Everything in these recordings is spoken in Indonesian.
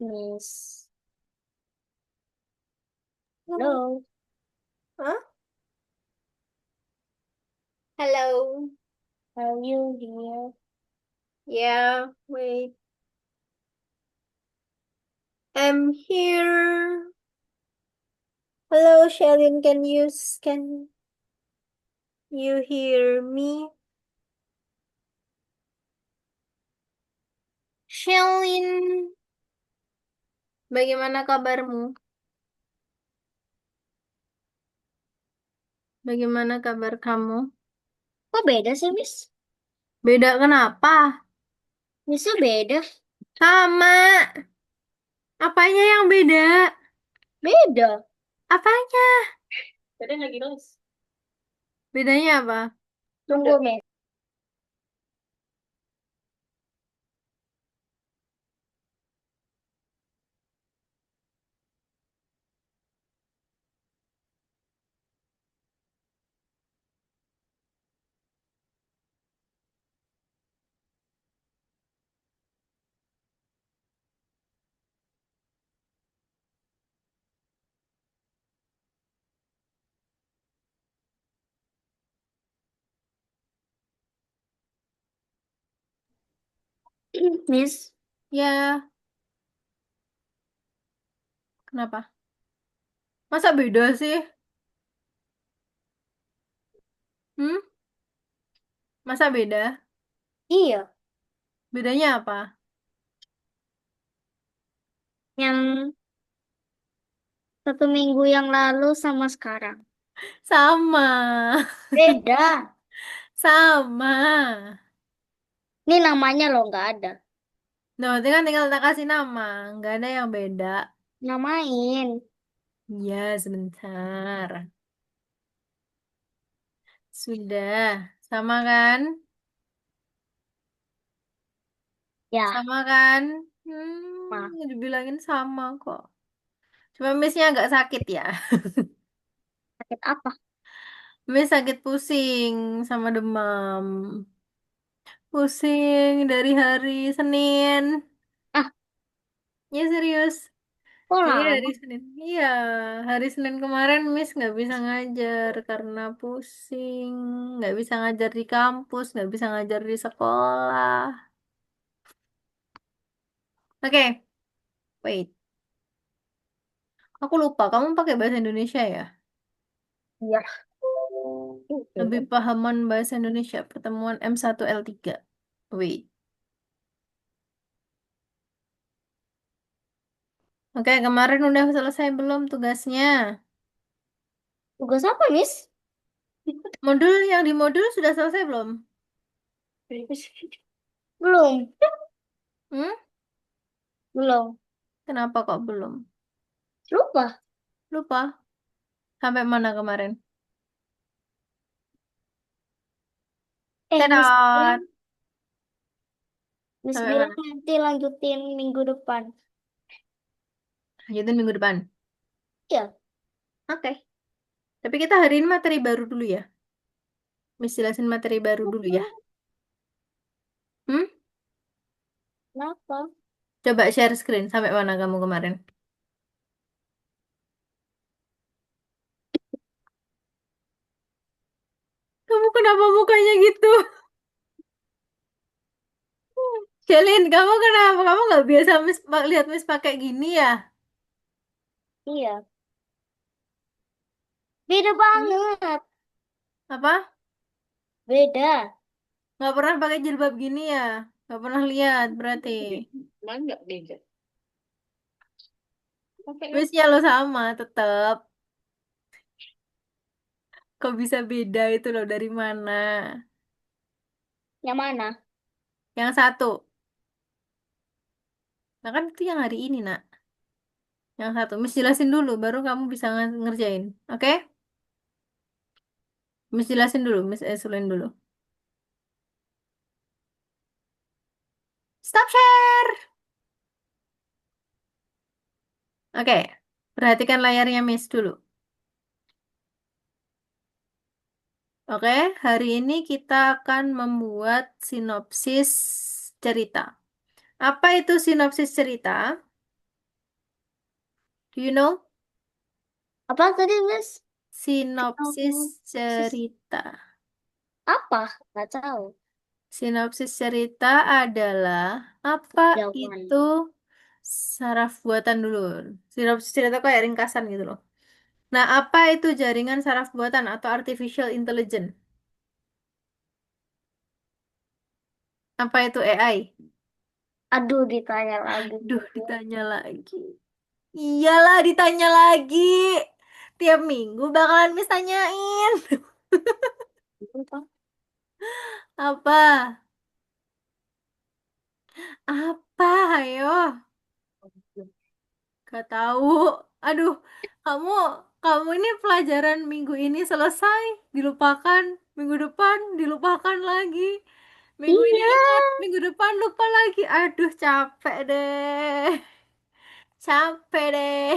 Miss. Hmm. Hello. Hah? Hello. How are you, dear? Yeah, wait. I'm here. Hello, Shelly. Can you hear me? Shelin, bagaimana kabarmu? Bagaimana kabar kamu? Kok beda sih, Miss? Beda kenapa? Missnya beda. Sama. Apanya yang beda? Beda. Apanya? Beda lagi, Miss. Bedanya apa? Tunggu, Miss. Miss, Ya, kenapa? Masa beda sih? Hmm? Masa beda? iya. Bedanya apa? Yang 1 minggu yang lalu sama sekarang. Sama. Beda. Sama. Ini namanya loh, nggak ada. Nah, berarti kan tinggal tak kasih nama. Nggak ada yang beda. Namain. Ya, sebentar. Sudah. Sama kan? Ya, Sama kan? mah. Dibilangin sama kok. Cuma Missnya agak sakit ya. Sakit apa? Miss sakit pusing sama demam. Pusing dari hari Senin. Ah, Ya serius. kok Jadi hari lama? Senin. Iya, hari Senin kemarin Miss nggak bisa ngajar karena pusing. Nggak bisa ngajar di kampus, nggak bisa ngajar di sekolah. Oke, wait. Aku lupa, kamu pakai bahasa Indonesia ya? Iya. Lebih pahaman bahasa Indonesia, pertemuan M1L3. Wait. Oke, kemarin udah selesai belum tugasnya? Tugas apa, Miss? Modul yang di modul sudah selesai belum? Belum. Hmm? Belum. Kenapa kok belum? Lupa. Lupa. Sampai mana kemarin? Miss Tetot. bilang, Miss Sampai bilang mana? nanti lanjutin minggu depan. Lanjutin minggu depan. Iya. Oke. Tapi kita hari ini materi baru dulu ya. Miss jelasin materi baru dulu ya. Hmm? Kenapa? Coba share screen. Sampai mana kamu kemarin? Kamu kenapa mukanya gitu? Celin, kamu kenapa? Kamu nggak biasa lihat Miss pakai gini ya? Iya. Beda Hmm? banget. Apa? Beda. Nggak pernah pakai jilbab gini ya? Nggak pernah lihat berarti. Mana nggak beda? Pakainya Missnya lo sama tetap. Kok bisa beda itu loh dari mana? yang mana? Yang satu. Nah kan itu yang hari ini nak. Yang satu. Miss jelasin dulu baru kamu bisa ngerjain. Oke? Miss jelasin dulu. Miss Esulin dulu. Stop share! Oke. Perhatikan layarnya Miss dulu. Oke, hari ini kita akan membuat sinopsis cerita. Apa itu sinopsis cerita? Do you know? Apa tadi, Miss? Sinopsis Sinopsis cerita. apa? Nggak tahu. Sinopsis cerita adalah apa itu Jawaban. saraf buatan dulu. Sinopsis cerita kayak ringkasan gitu loh. Nah, apa itu jaringan saraf buatan atau artificial intelligence? Apa itu AI? Aduh, ditanya lagi Duh, gitu. ditanya lagi. Iyalah, ditanya lagi. Tiap minggu bakalan Miss tanyain. Apa? Apa? Apa? Ayo. Gak tahu. Aduh, kamu kamu ini pelajaran minggu ini selesai, dilupakan. Minggu depan dilupakan lagi. Minggu ini Iya. ingat, minggu depan lupa lagi. Aduh, capek deh. Capek deh.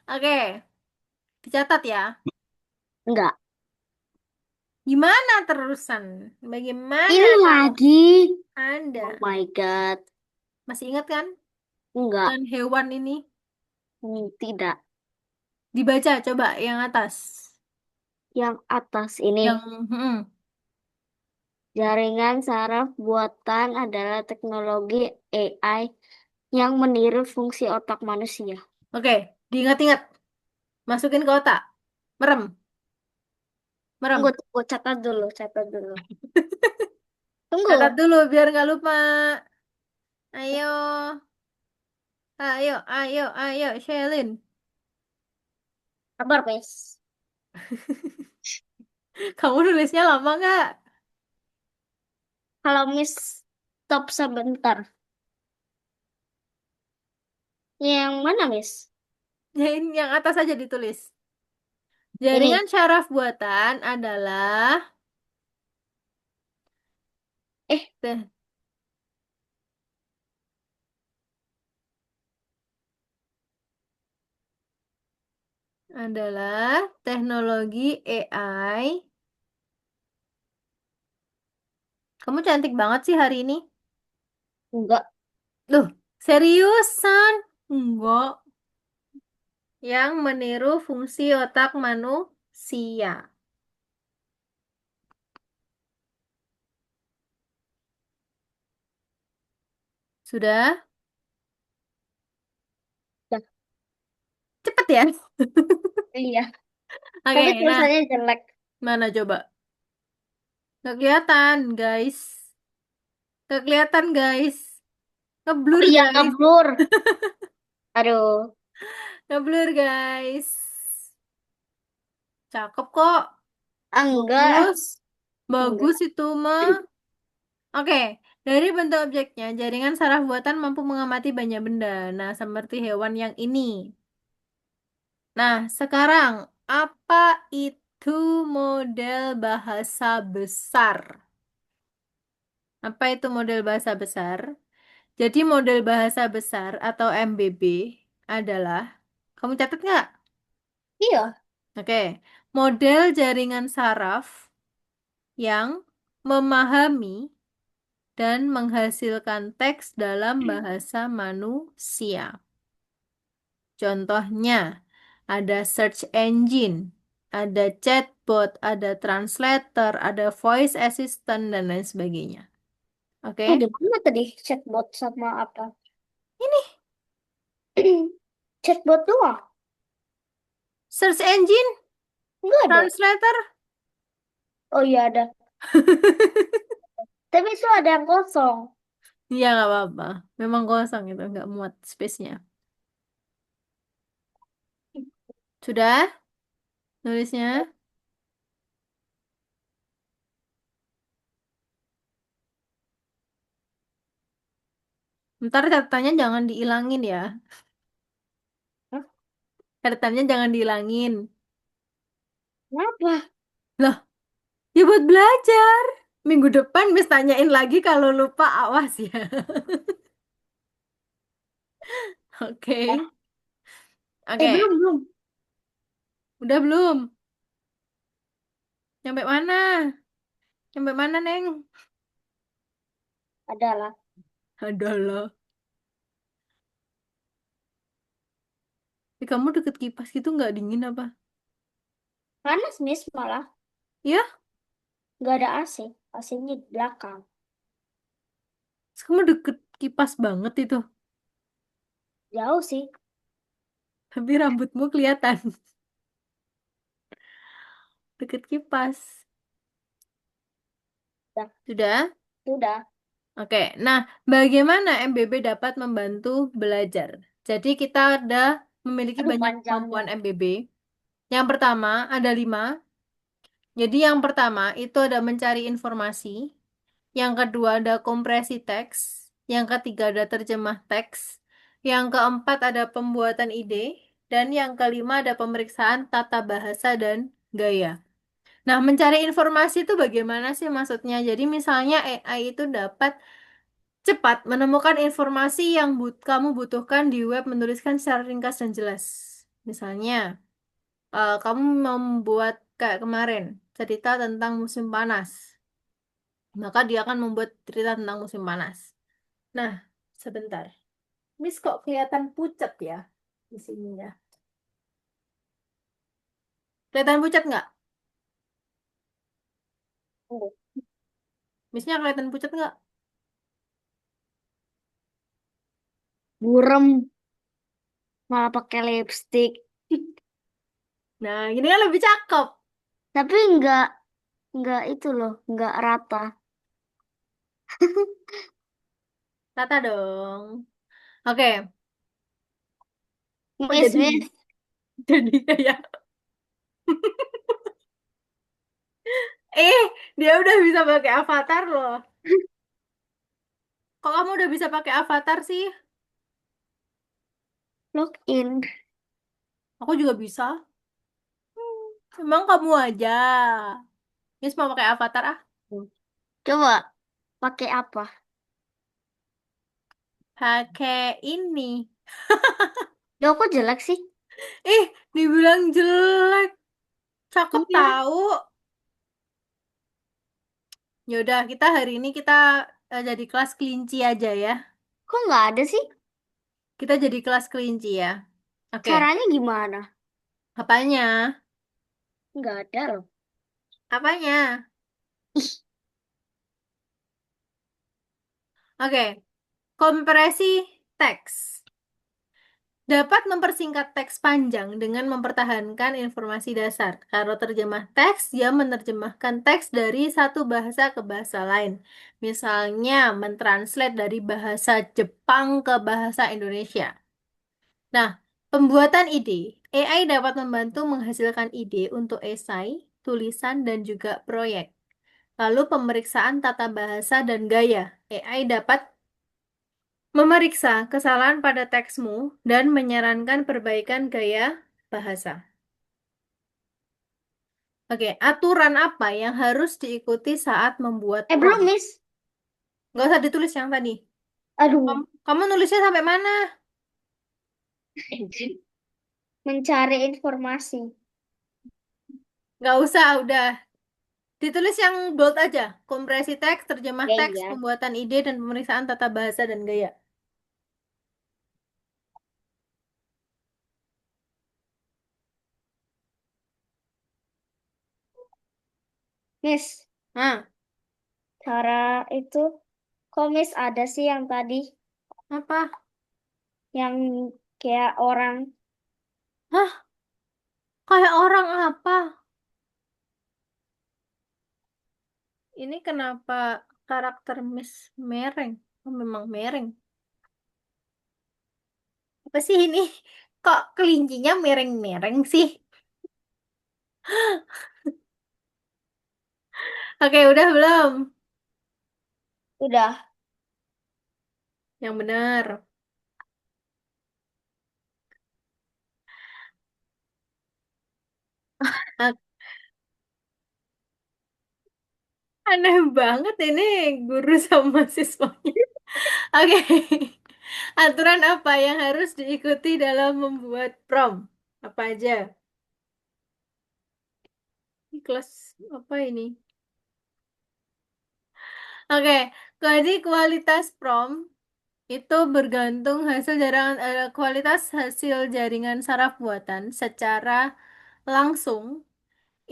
Oke, dicatat ya. Enggak. Gimana terusan? Bagaimana Ini kalau lagi. Oh Anda my God. masih ingat kan Enggak. dengan hewan ini? Tidak. Dibaca coba yang atas. Yang atas ini. Yang Jaringan saraf buatan adalah teknologi AI yang meniru fungsi otak manusia. Oke, diingat-ingat. Masukin ke otak. Merem, Tunggu, merem. tunggu, catat dulu, catat dulu. Catat Tunggu, dulu biar nggak lupa. Ayo, ayo, ayo, ayo, Shelin. kabar, Miss. Kamu nulisnya lama nggak? Kalau Miss stop sebentar. Yang mana, Miss? Yang atas aja ditulis. Ini. Jaringan syaraf buatan Eh, te- adalah teknologi AI. Kamu cantik banget sih hari ini. enggak. Loh, seriusan? Enggak. Yang meniru fungsi otak manusia. Sudah? Dah. Cepet ya? Iya. Oke, Tapi nah, tulisannya jelek. mana coba? Gak kelihatan, guys. Gak kelihatan, guys. Oh Ngeblur, iya, guys. ngeblur. Aduh. Ngeblur, guys. Cakep kok. Enggak. Bagus. Bagus Enggak. itu mah. Oke, dari bentuk objeknya, jaringan saraf buatan mampu mengamati banyak benda. Nah, seperti hewan yang ini. Nah, sekarang, apa itu model bahasa besar? Apa itu model bahasa besar? Jadi model bahasa besar atau MBB adalah, kamu catat nggak? Iya. Oke, model jaringan saraf yang memahami dan menghasilkan teks dalam bahasa manusia. Contohnya, ada search engine, ada chatbot, ada translator, ada voice assistant, dan lain sebagainya. Oke, Di mana tadi chatbot sama apa? ini Chatbot doang? search engine, Enggak ada. translator. Oh iya ada. Tapi itu ada yang kosong. Iya, nggak apa-apa. Memang kosong itu, nggak muat space-nya. Sudah nulisnya? Ntar catatannya jangan dihilangin ya. Hah? Catatannya jangan dihilangin. Kenapa? Loh, ya buat belajar. Minggu depan Miss tanyain lagi kalau lupa awas ya. Oke. Oke. Belum, belum. Udah belum? Nyampe mana? Nyampe mana, Neng? Adalah. Adalah. Kamu deket kipas gitu nggak dingin apa? Panas, Miss, malah. Ya, Nggak ada AC. AC-nya di belakang. terus kamu deket kipas banget itu. Jauh sih. Tapi rambutmu kelihatan deket kipas. Udah, Sudah? sudah. Oke, nah bagaimana MBB dapat membantu belajar? Jadi kita ada memiliki Aduh, banyak panjangnya. kemampuan MBB. Yang pertama ada 5. Jadi yang pertama itu ada mencari informasi. Yang kedua ada kompresi teks. Yang ketiga ada terjemah teks. Yang keempat ada pembuatan ide. Dan yang kelima ada pemeriksaan tata bahasa dan gaya. Nah, mencari informasi itu bagaimana sih maksudnya? Jadi misalnya AI itu dapat cepat menemukan informasi yang kamu butuhkan di web, menuliskan secara ringkas dan jelas. Misalnya, kamu membuat kayak kemarin, cerita tentang musim panas. Maka dia akan membuat cerita tentang musim panas. Nah, sebentar. Miss kok kelihatan pucat ya di sini ya? Kelihatan pucat nggak? Tunggu. Missnya kelihatan pucat nggak? Burem. Malah pakai lipstick. Nah, ini kan lebih cakep. Tapi nggak itu loh. Nggak rata. Tata dong. Oke, kok Miss, jadi Miss. jadi kayak eh dia udah bisa pakai avatar loh. Kok kamu udah bisa pakai avatar sih? Log in. Aku juga bisa. Emang kamu aja. Miss mau pakai avatar ah? Coba pakai apa? Pakai ini. Loh, kok jelek sih? Ih, dibilang jelek. Cakep Iya. tahu. Yaudah, kita hari ini kita jadi kelas kelinci aja ya. Kok nggak ada sih? Kita jadi kelas kelinci ya. Oke, Caranya gimana? apanya? Nggak ada loh. Apanya? Oke, kompresi teks. Dapat mempersingkat teks panjang dengan mempertahankan informasi dasar. Kalau terjemah teks, dia menerjemahkan teks dari satu bahasa ke bahasa lain. Misalnya, mentranslate dari bahasa Jepang ke bahasa Indonesia. Nah, pembuatan ide. AI dapat membantu menghasilkan ide untuk esai, tulisan, dan juga proyek. Lalu pemeriksaan tata bahasa dan gaya. AI dapat memeriksa kesalahan pada teksmu dan menyarankan perbaikan gaya bahasa. Oke, aturan apa yang harus diikuti saat membuat Belum, prompt? Miss. Nggak usah ditulis yang tadi. Aduh. Kamu nulisnya sampai mana? Mencari informasi. Nggak usah, udah. Ditulis yang bold aja. Kompresi teks, terjemah Ya, teks, iya. pembuatan ide, dan pemeriksaan tata bahasa dan gaya. Miss, Nah, cara itu, kok Miss ada sih yang tadi? apa? Yang kayak orang. Hah? Kayak orang apa? Ini kenapa karakter Miss Mereng? Oh, memang Mereng. Apa sih ini? Kok kelincinya mereng-mereng sih? Oke, udah belum? Udah. Yang benar. Ah, aneh banget ini guru sama siswanya. Oke. Aturan apa yang harus diikuti dalam membuat prom? Apa aja? Ini kelas apa ini? Oke, jadi kualitas prom Itu bergantung hasil jaringan kualitas hasil jaringan saraf buatan secara langsung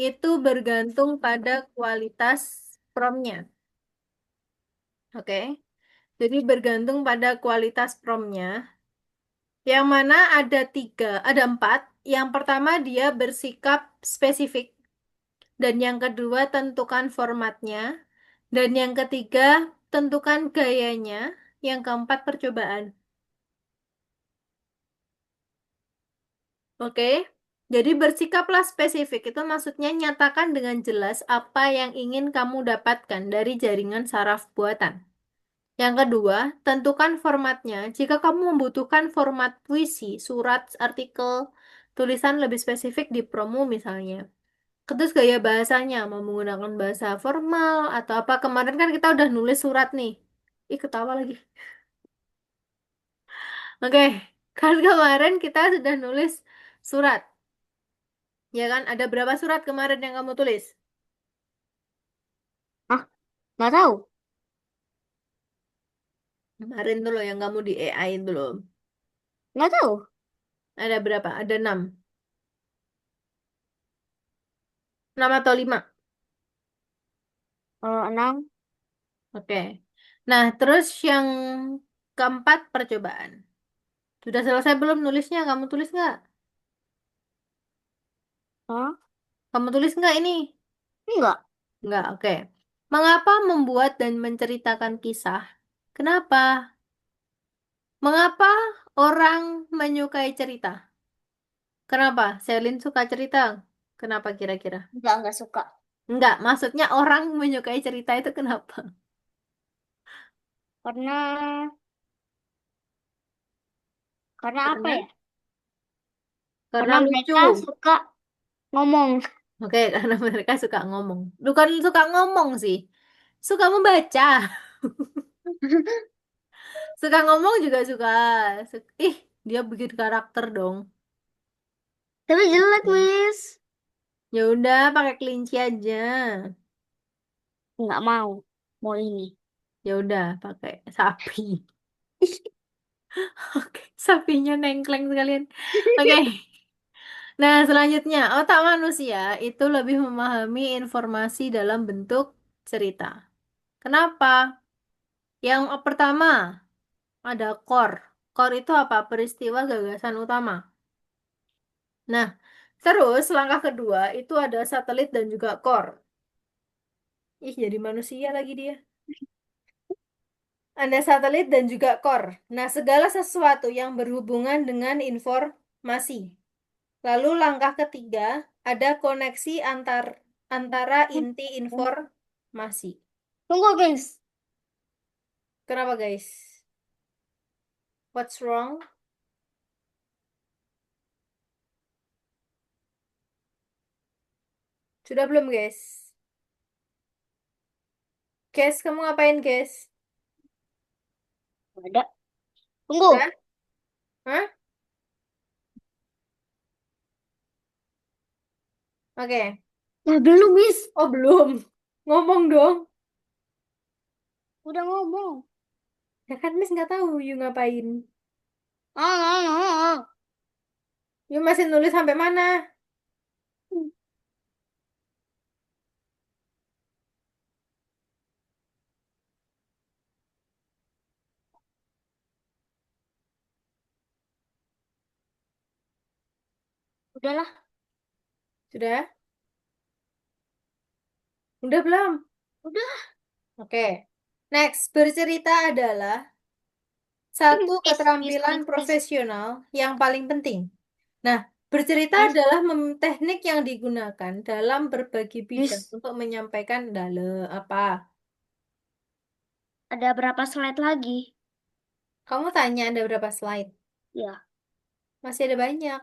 itu bergantung pada kualitas promnya. Oke. Jadi bergantung pada kualitas promnya. Yang mana ada ada empat. Yang pertama dia bersikap spesifik. Dan yang kedua tentukan formatnya. Dan yang ketiga tentukan gayanya. Yang keempat percobaan. Oke, jadi bersikaplah spesifik. Itu maksudnya nyatakan dengan jelas apa yang ingin kamu dapatkan dari jaringan saraf buatan. Yang kedua, tentukan formatnya. Jika kamu membutuhkan format puisi, surat, artikel, tulisan lebih spesifik di promo misalnya. Terus gaya bahasanya, mau menggunakan bahasa formal atau apa. Kemarin kan kita udah nulis surat nih. Ih, ketawa lagi. Oke, kan kemarin kita sudah nulis surat. Ya kan, ada berapa surat kemarin yang kamu tulis? Ah, nggak tahu. Kemarin tuh loh yang kamu di AI itu loh. Nggak tahu. Ada berapa? Ada 6. 6 atau 5. Kalau enam, Oke. Nah, terus yang keempat percobaan. Sudah selesai belum nulisnya? Kamu tulis nggak? oh, Kamu tulis nggak ini? enggak. Nggak, oke. Mengapa membuat dan menceritakan kisah? Kenapa? Mengapa orang menyukai cerita? Kenapa? Selin suka cerita. Kenapa kira-kira? Enggak suka. Enggak, maksudnya orang menyukai cerita itu kenapa? Karena, karena apa Karena ya? karena Karena lucu. mereka suka ngomong. Oke, karena mereka suka ngomong. Bukan suka ngomong sih. Suka membaca. Suka ngomong juga suka. Ih, dia bikin karakter dong. Tapi jelek, Miss. Ya udah, pakai kelinci aja. Nggak mau. Mau ini. Ya udah, pakai sapi. Oke, sapinya nengkleng sekalian. Oke. Nah, selanjutnya, otak manusia itu lebih memahami informasi dalam bentuk cerita. Kenapa? Yang pertama, ada core. Core itu apa? Peristiwa gagasan utama. Nah, terus langkah kedua itu ada satelit dan juga core. Ih, jadi manusia lagi dia. Ada satelit dan juga core. Nah, segala sesuatu yang berhubungan dengan informasi. Lalu langkah ketiga, ada koneksi antara inti informasi. Tunggu, guys. Kenapa, guys? What's wrong? Sudah belum, guys? Guys, kamu ngapain, guys? Nggak ada. Sudah? Tunggu. Hah? Oke. Nah, belum, Miss. Oh, belum. Ngomong dong. Udah ngomong. Ya kan, Miss nggak tahu you ngapain. Ah, ah, ah, ah. You masih nulis sampai mana? Udahlah. Sudah? Udah belum? Udah. Oke. Next, bercerita adalah satu Miss, keterampilan Miss, Miss. profesional yang paling penting. Nah, bercerita Miss, adalah teknik yang digunakan dalam berbagai bidang Miss. untuk menyampaikan apa? Ada berapa slide lagi? Kamu tanya ada berapa slide? Ya. Masih ada banyak.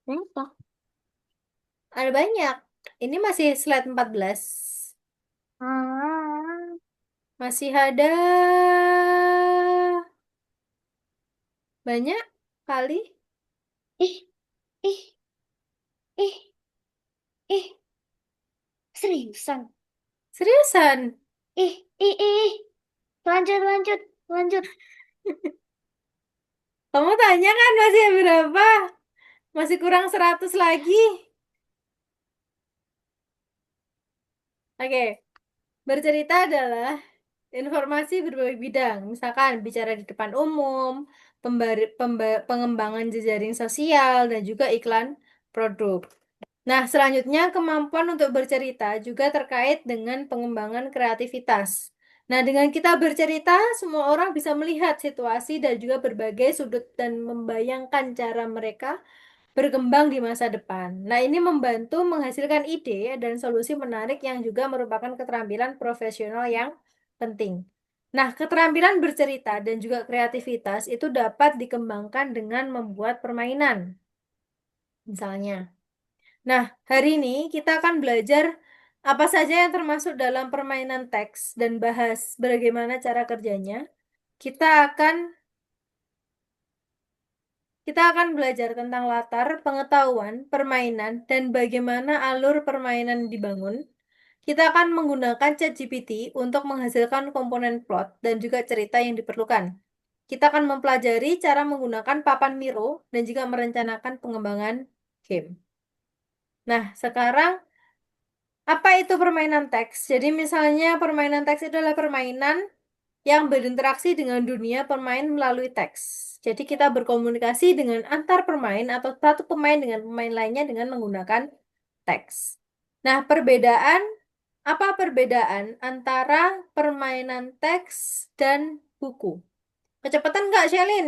Kenapa? Ada banyak. Ini masih slide 14. Ah. Masih ada banyak kali. Ih, ih, ih, ih. Seriusan. Seriusan? Ih, ih, ih. Lanjut, lanjut, lanjut. Kamu tanya kan masih berapa? Masih kurang 100 lagi. Oke, bercerita adalah informasi berbagai bidang. Misalkan bicara di depan umum, pengembangan jejaring sosial, dan juga iklan produk. Nah, selanjutnya kemampuan untuk bercerita juga terkait dengan pengembangan kreativitas. Nah, dengan kita bercerita, semua orang bisa melihat situasi dan juga berbagai sudut dan membayangkan cara mereka berkembang di masa depan. Nah, ini membantu menghasilkan ide dan solusi menarik yang juga merupakan keterampilan profesional yang penting. Nah, keterampilan bercerita dan juga kreativitas itu dapat dikembangkan dengan membuat permainan, misalnya. Nah, hari ini kita akan belajar apa saja yang termasuk dalam permainan teks dan bahas bagaimana cara kerjanya. Kita akan kita akan belajar tentang latar, pengetahuan, permainan, dan bagaimana alur permainan dibangun. Kita akan menggunakan ChatGPT untuk menghasilkan komponen plot dan juga cerita yang diperlukan. Kita akan mempelajari cara menggunakan papan Miro dan juga merencanakan pengembangan game. Nah, sekarang apa itu permainan teks? Jadi misalnya permainan teks itu adalah permainan yang berinteraksi dengan dunia pemain melalui teks. Jadi kita berkomunikasi dengan antar pemain atau satu pemain dengan pemain lainnya dengan menggunakan teks. Nah, apa perbedaan antara permainan teks dan buku? Kecepatan nggak, Shelin?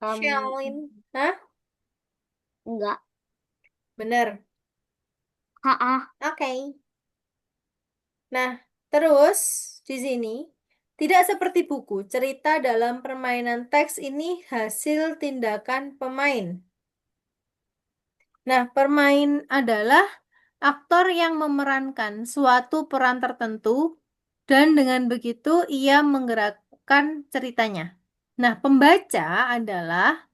Shelin? Hah? Enggak. Bener. Ha-ah. Oke. Nah, terus di sini tidak seperti buku, cerita dalam permainan teks ini hasil tindakan pemain. Nah, permain adalah aktor yang memerankan suatu peran tertentu dan dengan begitu ia menggerakkan ceritanya. Nah, pembaca adalah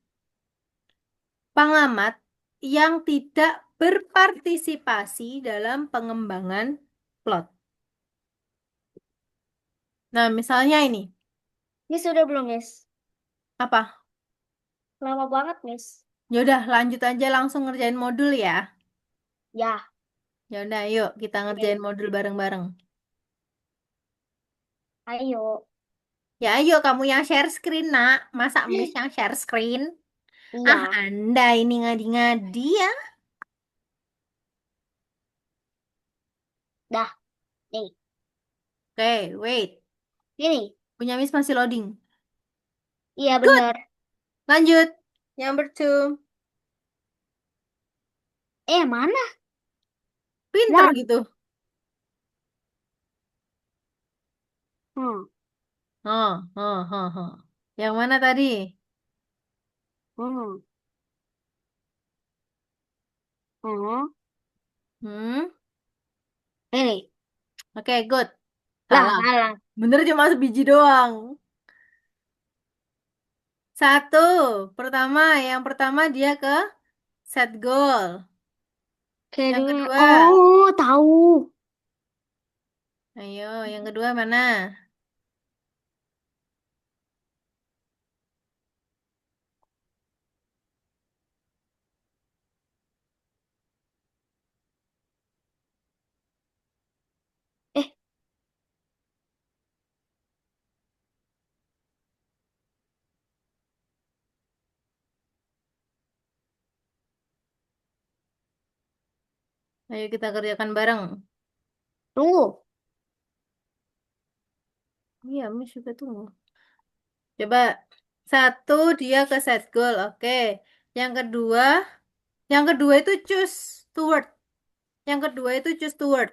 pengamat yang tidak berpartisipasi dalam pengembangan plot. Nah, misalnya ini, Miss sudah belum, Miss? apa? Lama banget, Miss. Yaudah, lanjut aja langsung ngerjain modul ya. Ya, Yaudah, yuk kita oke. ngerjain modul bareng-bareng. Ayo. Ya, ayo kamu yang share screen, nak. Masa Miss yang share screen? Ah, Iya. Anda ini ngadi-ngadi ya. Dah, nih. Oke, wait. Gini. Punya Miss masih loading. Iya, Good. bener. Lanjut. Number two. Mana? Pinter One. gitu. Hmm. Oh, oh, oh, oh. Yang mana tadi? Hmm. Hmm. Hmm? Ini. Oke, good. Lah, Salah. salah. Bener cuma sebiji doang. Satu. Yang pertama dia ke set goal. Yang Kayaknya. kedua. Oh, tahu. Ayo, yang kedua mana? Eh, Ayo kita kerjakan bareng. tunggu. Iya, Miss juga tunggu. Coba. Satu, dia ke set goal. Oke. Yang kedua, yang kedua itu choose to word. Yang kedua itu choose to word.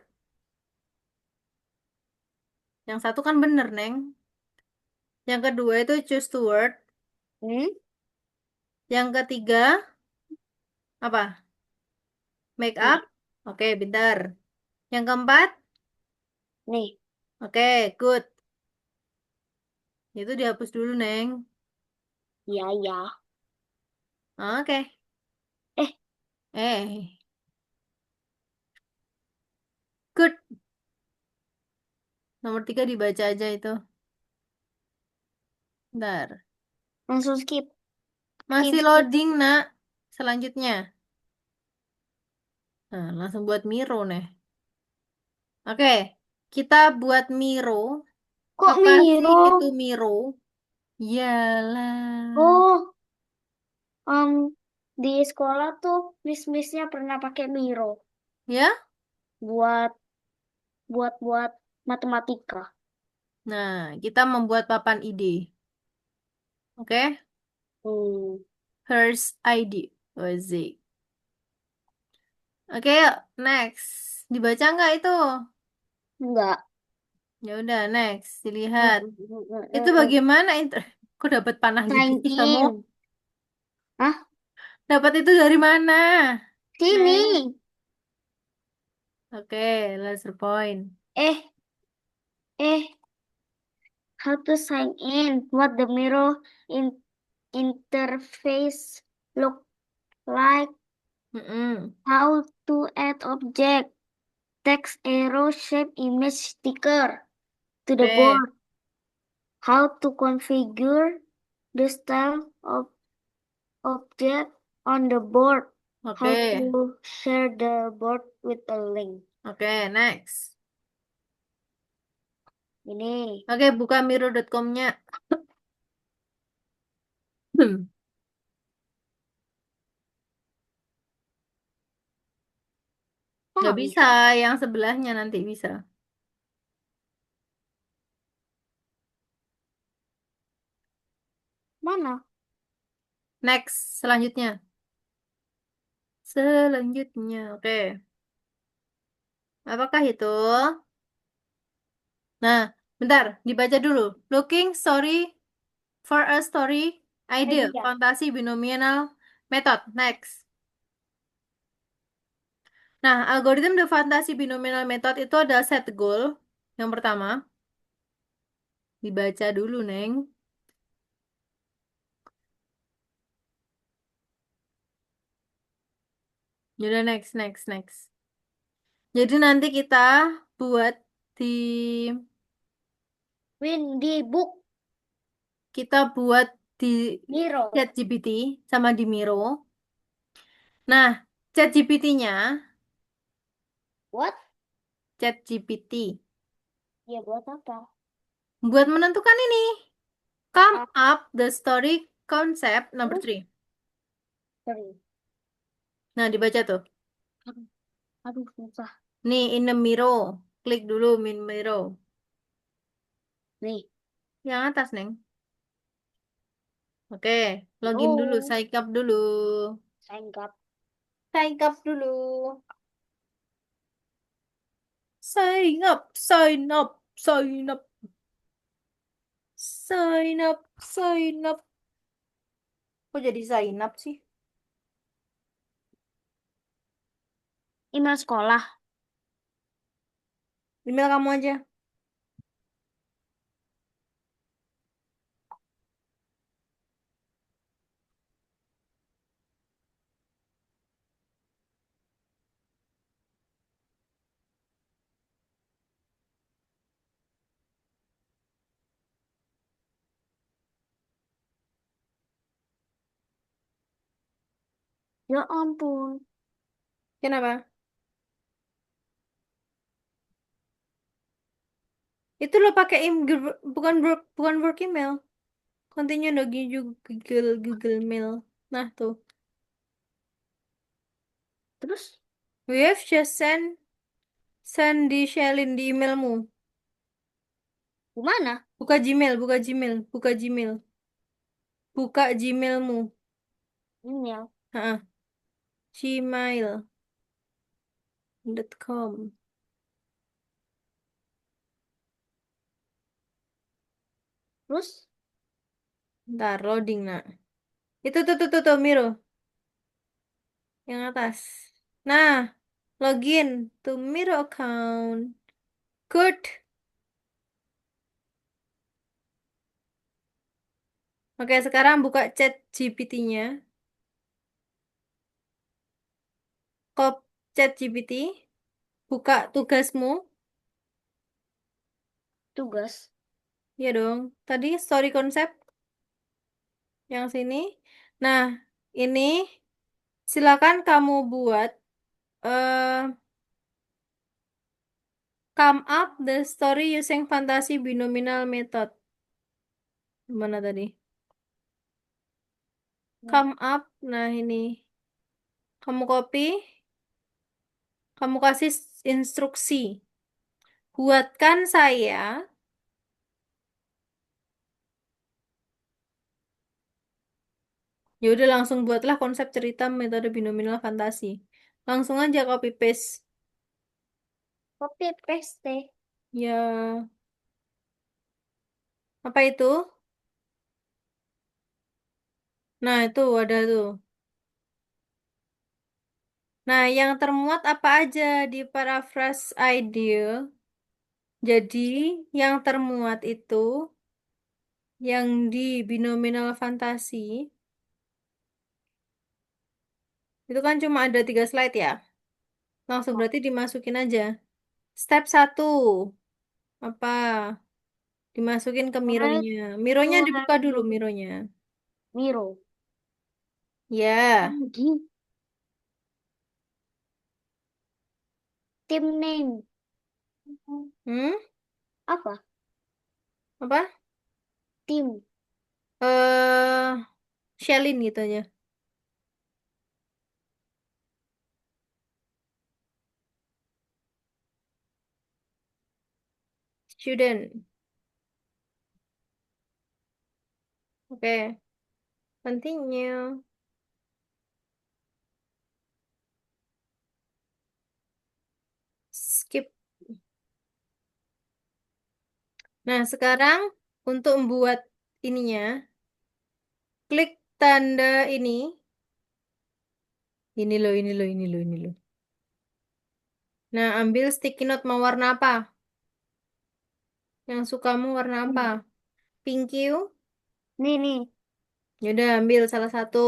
Yang satu kan bener, Neng. Yang kedua itu choose to word. Hmm? Yang ketiga, apa? Make up. Nih, Oke, bentar. Yang keempat, nih. oke, good. Itu dihapus dulu, Neng. Iya, iya. Oke. Eh, Eh, good. Nomor 3 dibaca aja itu. Bentar. Langsung skip. Skip, Masih skip. loading, nak. Selanjutnya. Nah, langsung buat Miro nih. Oke, kita buat Miro. Kok Apa sih Miro? itu Miro? Yalah. Oh, em, di sekolah tuh miss-missnya pernah pakai Miro Ya? buat buat matematika. Nah, kita membuat papan ide. Oke? Hmm, First ID. Wazik. Oke, yuk. Next. Dibaca nggak itu? enggak. Ya udah, next. Hmm, Dilihat. hmm, hmm, hmm, Itu hmm, hmm. bagaimana? Kok dapat panah gitu Sign sih kamu? in. Hah? Dapat itu dari mana? Sini. Next. Oke, laser point. Eh, eh, how to sign in? What the Miro in interface look like? Mm-mm. How to add object? Text arrow shape image sticker to the Oke, board. How to configure the style of object on the board. How oke, to share the board with a link. oke, next. Ini. Oke, buka miro.com-nya. Hmm. Kok Nggak nggak bisa, bisa? yang sebelahnya nanti bisa. Mana? Next, selanjutnya. Selanjutnya, oke. Apakah itu? Nah, bentar, dibaca dulu. Looking sorry for a story idea, Idea. fantasi binomial method. Next. Nah, algoritma the fantasi binomial method itu ada set goal. Yang pertama, dibaca dulu, Neng. Yaudah, next, next, next. Jadi nanti kita buat di Win di book kita buat di Miro. ChatGPT sama di Miro. Nah, ChatGPT-nya, What? ChatGPT Ya buat apa? buat menentukan ini. Come Ah, up the story concept number terus? three. Sorry. Nah, dibaca tuh. Aduh, aduh, susah. Nih, in the Miro. Klik dulu in Miro. Nih. Yang atas, Neng. Oke, login dulu, Halo. sign up dulu. Saya enggak. Sign up dulu. Sign up, sign up, sign up, sign up, sign up. Kok jadi sign up sih? Email sekolah. Email kamu aja. Ya ampun. Kenapa? Itu lo pakai bukan work email. Continue login juga Google Mail. Nah tuh. Terus We have just send di Shelin di emailmu. gimana? Buka Gmail, buka Gmail, buka Gmail, buka Gmailmu. Email. Ha, gmail.com. Terus Ntar loading nak. Itu tuh Miro yang atas. Nah, login to Miro account. Good. Oke, sekarang buka chat GPT-nya. Kop chat GPT. Buka tugasmu. Tugas. Iya dong. Tadi story konsep yang sini. Nah, ini silakan kamu buat eh come up the story using fantasy binomial method. Mana tadi? Nah, Come up. Nah, ini. Kamu copy, kamu kasih instruksi. Buatkan saya. Ya udah langsung buatlah konsep cerita metode binomial fantasi. Langsung aja copy paste. copy paste. Ya, apa itu? Nah, itu ada tuh. Nah, yang termuat apa aja di paraphrase idea? Jadi, yang termuat itu yang di binomial fantasi itu kan cuma ada 3 slide ya. Langsung Oh, berarti dimasukin aja. Step 1 apa? Dimasukin ke right mironya. Mironya to dibuka have dulu the mironya. mirror. Ya. Lagi. Tim name. Hmm? Apa? Apa? Tim. Eh, Shelin gitu aja. Student. Oke. Continue. Skip. Nah, sekarang untuk membuat ininya, klik tanda ini. Ini loh, ini loh, ini loh, ini loh. Nah, ambil sticky note mau warna apa? Yang sukamu warna apa? Hmm. Pink you? Nih, nih. Yaudah, ambil salah satu.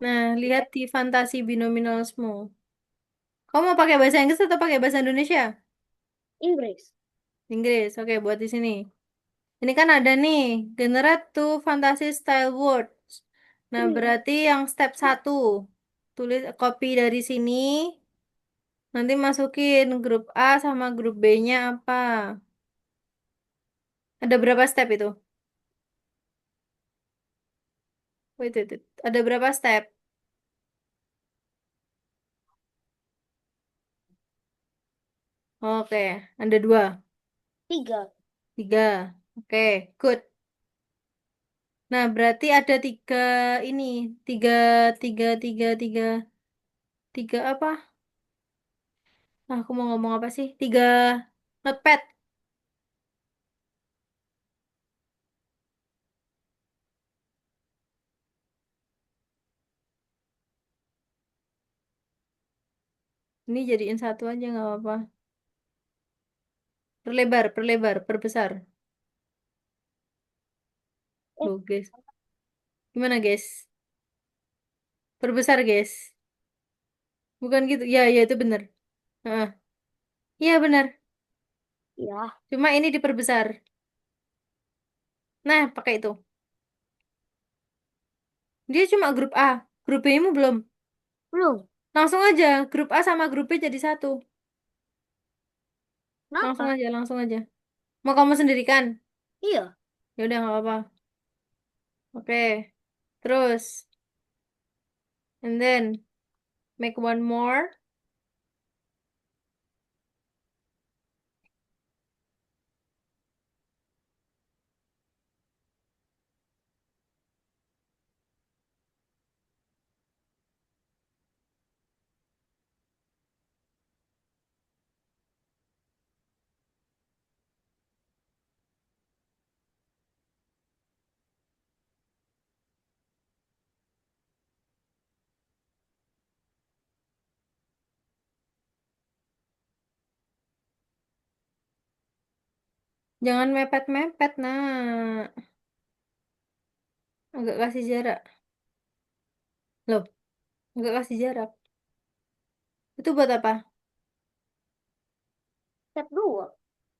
Nah, lihat di fantasi binomialisme. Kamu mau pakai bahasa Inggris atau pakai bahasa Indonesia? Inggris. Inggris. Oke, buat di sini. Ini kan ada nih, generate two fantasy style words. Nah, Iya. berarti yang step 1, tulis copy dari sini, nanti masukin grup A sama grup B-nya apa. Ada berapa step itu? Wait, wait, wait. Ada berapa step? Oke, ada 2, Tiga. 3. Oke, good. Nah, berarti ada 3 ini, 3, 3, 3, 3, 3 apa? Nah, aku mau ngomong apa sih? 3 notepad. Ini jadiin satu aja nggak apa-apa. Perlebar, perlebar, perbesar. Eh, Loh, guys. Gimana, guys? Perbesar, guys. Bukan gitu. Ya, ya itu bener. Heeh. Iya, benar. ya. Cuma ini diperbesar. Nah, pakai itu. Dia cuma grup A. Grup B-mu belum. Belum. Langsung aja. Grup A sama grup B jadi satu. Langsung Kenapa? aja, langsung aja. Mau kamu sendirikan? Iya. Ya udah nggak apa-apa. Oke. Terus, and then make one more. Jangan mepet-mepet, nah. Agak kasih jarak. Loh, agak kasih jarak. Itu buat apa? Step 2.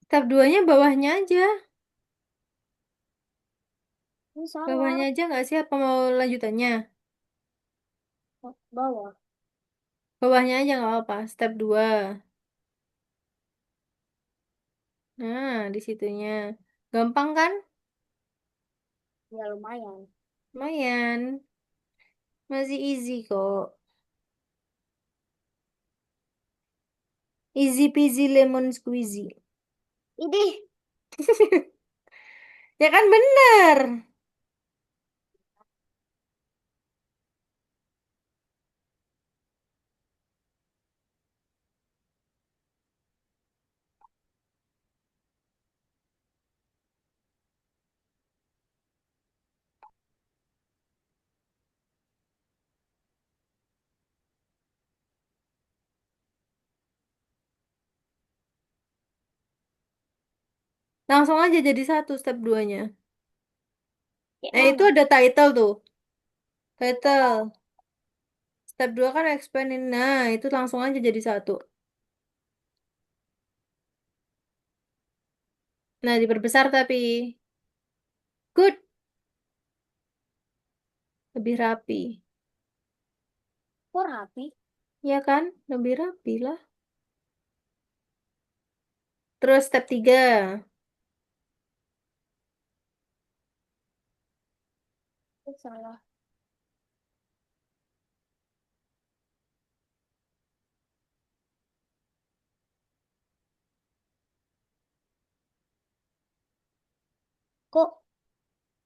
Step 2-nya bawahnya aja. Ini salah. Bawahnya aja nggak sih? Apa mau lanjutannya? Bawah. Bawahnya aja nggak apa-apa. Step 2. Nah, di situnya. Gampang kan? Ya lumayan. Lumayan. Masih easy kok. Easy peasy lemon squeezy. Ini. Ya kan bener. Langsung aja jadi satu step 2-nya. Kayak Itu mana? ada title tuh. Title. Step 2 kan expanding. Nah, itu langsung aja jadi satu. Nah, diperbesar tapi. Good. Lebih rapi. Kok rapi? Ya kan? Lebih rapi lah. Terus step 3. Salah. Kok?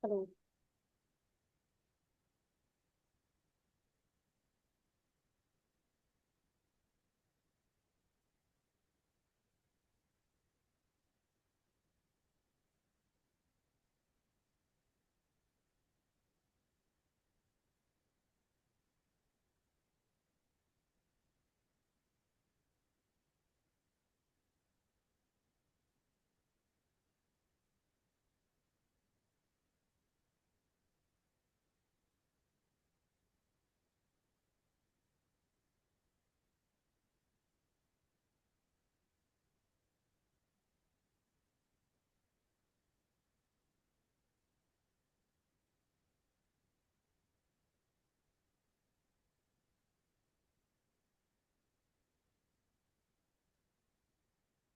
Aduh.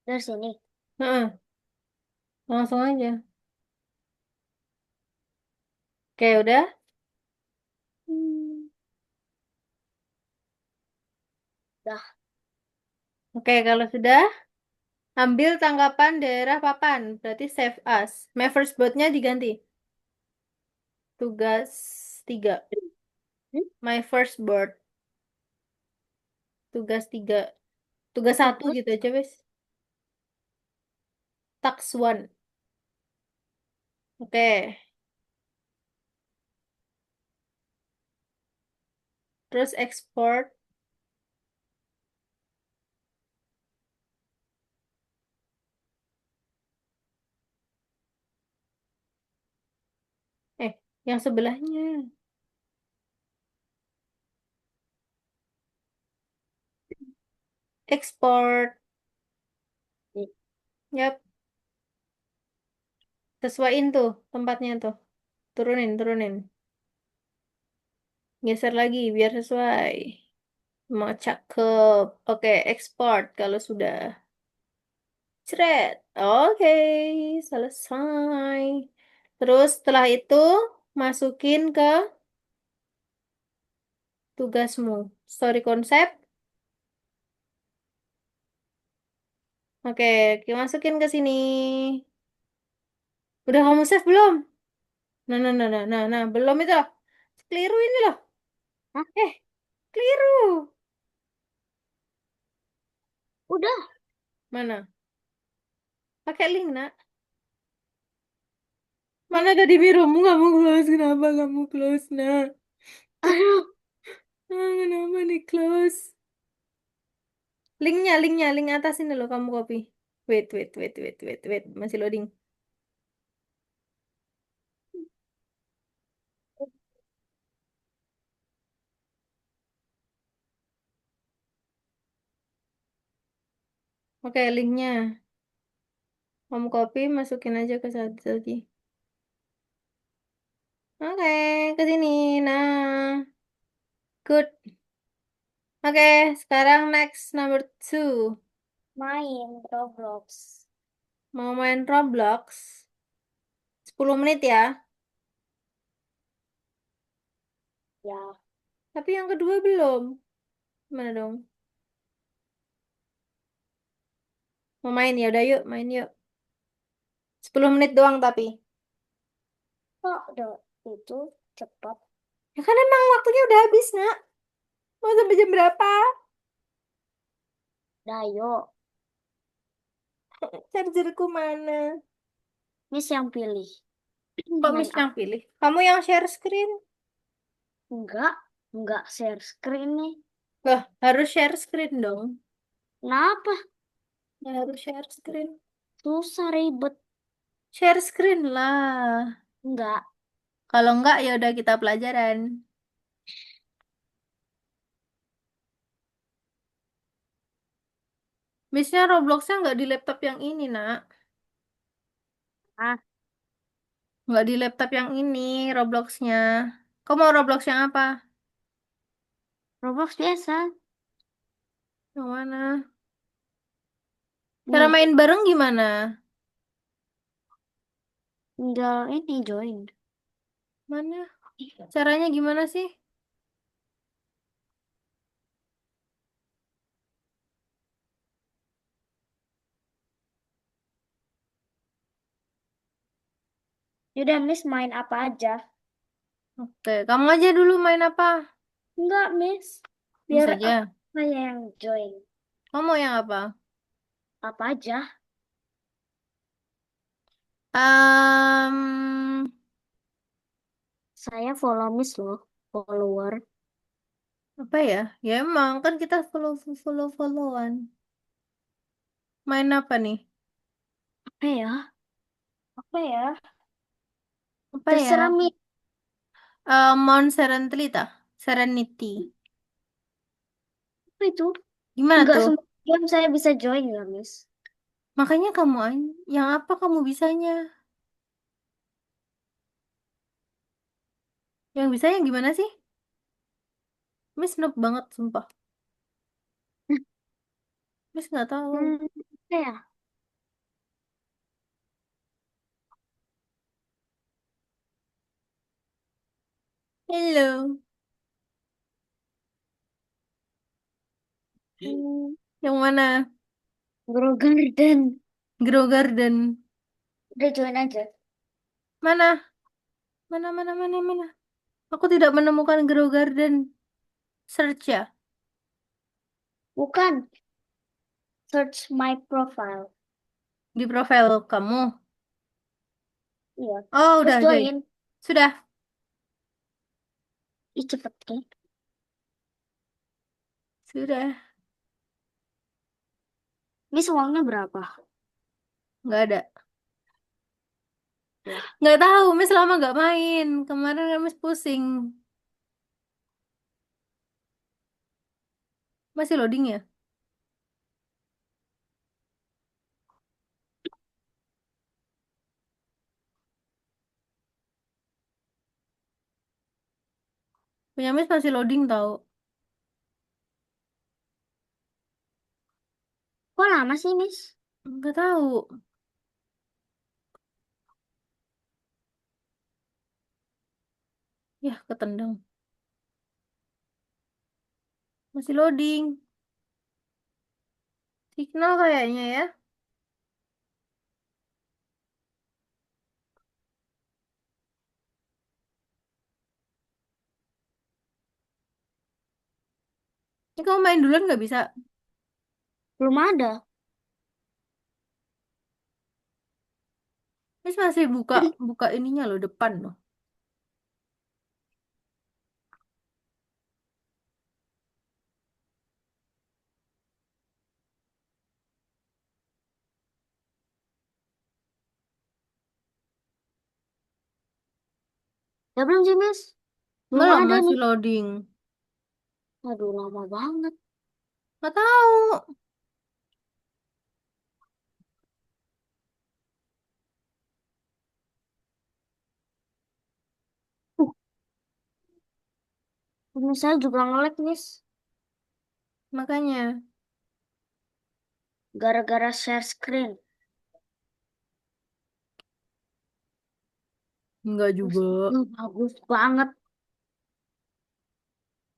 Dari sini. Heeh, langsung aja. Oke, udah. Hmm. Dah. Oke, kalau sudah, ambil tangkapan daerah papan. Berarti save as. My first boat-nya diganti. Tugas 3. Hmm? My first board. Tugas 3. Tugas satu Tugas. gitu aja, wes. Tax 1. Oke. Terus export. Eh, yang sebelahnya. Export. Nih. Yap. Sesuaiin tuh tempatnya tuh. Turunin, turunin. Geser lagi biar sesuai. Mau cakep. Oke, export kalau sudah. Cret. Oke, selesai. Terus setelah itu masukin ke tugasmu. Story konsep. Oke, masukin ke sini. Udah kamu save belum? Nah, nah, nah, nah, nah, nah, belum itu loh. Keliru ini loh. Hah? Eh, keliru. Udah. Mana? Pakai link, nak. Hah? Mana tadi birumu kamu close? Kenapa kamu close, nak? Aduh. Kenapa nih close? Linknya, linknya, link atas ini loh kamu copy. Wait, wait, wait, wait, wait, wait. Masih loading. Oke, linknya. Kamu copy, masukin aja ke satu lagi. Oke, ke sini. Nah, good. Oke, sekarang next number two. Main Roblox. Mau main Roblox? 10 menit ya. Ya, Tapi yang kedua belum. Mana dong? Mau main ya? Udah yuk, main yuk. 10 menit doang tapi. kok udah itu cepat. Ya kan emang waktunya udah habis, nak. Mau sampai jam berapa? Dah, yuk. Chargerku mana? Miss yang pilih. Kok Main Miss yang apa? pilih? Kamu yang share screen? Enggak, enggak share screen nih. Loh, harus share screen dong. Kenapa? Ya, harus share screen. Susah ribet. Share screen lah. Enggak. Kalau enggak, ya udah kita pelajaran. Missnya Robloxnya nggak di laptop yang ini, nak. Ah, Nggak di laptop yang ini, Robloxnya. Kamu mau Roblox yang apa? Roblox biasa. Yang mana? Cara Nih, main bareng gimana? tinggal ini join. Mana? Caranya gimana sih? Yaudah, Miss main apa aja? Oke, kamu aja dulu main apa? Enggak, Miss. Biar Bisa aku aja. aja yang join. Kamu mau yang apa? Apa aja? Um, Saya follow Miss loh, follower. apa ya? Ya emang kan kita followan. Main apa nih? Apa ya? Apa ya? Apa ya? Terserah Miss. Mount Serenity. Serenity. Apa itu? Gimana Enggak tuh? semua game saya bisa join ya, Miss. Makanya kamu yang apa kamu bisanya? Yang bisa yang gimana sih? Miss noob banget sumpah. Miss nggak tahu. Apa ya? Hello. Hmm, Yang mana? Grow Garden. Grow Garden. Udah join aja. Mana? Mana? Aku tidak menemukan Grow Garden. Search ya. Bukan. Search my profile. Di profil kamu. Iya. Oh, Terus udah join. join. Sudah. Ih, cepet kan? Sudah. Miss uangnya berapa? Nggak ada. Ya. Nggak tahu. Miss lama nggak main. Kemarin kan Miss pusing. Masih loading ya? Punya Miss masih loading tahu. Kok lama sih, Miss? Nggak tahu. Ya, ketendang. Masih loading. Signal kayaknya ya. Ini kamu main duluan nggak bisa? Belum ada. Miss masih buka buka ininya loh depan loh. Ya belum sih, Miss. Belum Belum ada masih nih. loading. Aduh, lama banget. Nggak tahu. Ini saya juga nge-lag, Miss. Makanya. Gara-gara share screen. Enggak juga. Bagus banget.